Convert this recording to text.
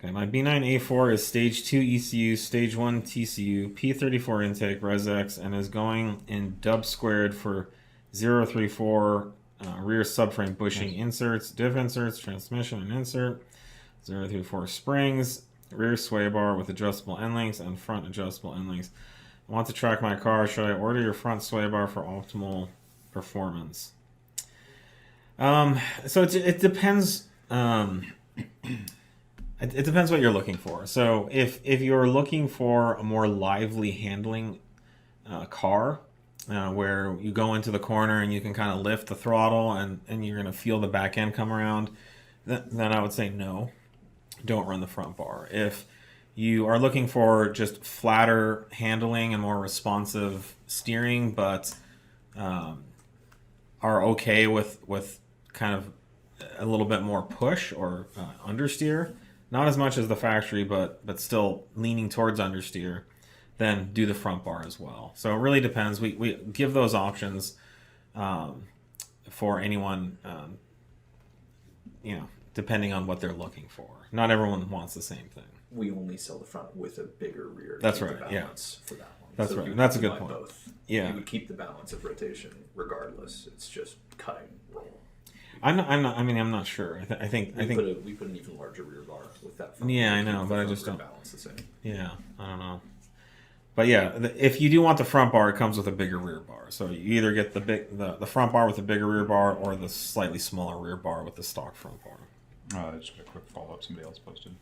Okay, my B9A4 is stage 2 ECU, stage 1 TCU, P34 intake, ResX, and is going in dub squared for 034 rear subframe bushing inserts, diff inserts, transmission and insert, 034 springs, rear sway bar with adjustable end links and front adjustable end links. I want to track my car. Should I order your front sway bar for optimal performance? So it depends. It depends what you're looking for. So if you're looking for a more lively handling car, where you go into the corner and you can kind of lift the throttle and you're going to feel the back end come around, then I would say no, don't run the front bar. If you are looking for just flatter handling and more responsive steering, but are okay with kind of a little bit more push or understeer, not as much as the factory, but still leaning towards understeer, then do the front bar as well. So it really depends. We give those options for anyone, depending on what they're looking for. Not everyone wants the same thing. We only sell the front with a bigger rear. That's right. The balance for that one. That's so right. That's a good point. Both. Yeah. You would keep the balance of rotation regardless. It's just cut and roll. I'm not sure. I think we put an even larger rear bar with that front. Yeah, I know, but I just don't balance the same. Yeah, I don't know. But yeah, if you do want the front bar, it comes with a bigger rear bar. So you either get the front bar with a bigger rear bar or the slightly smaller rear bar with the stock front bar. Just a quick follow-up somebody else posted.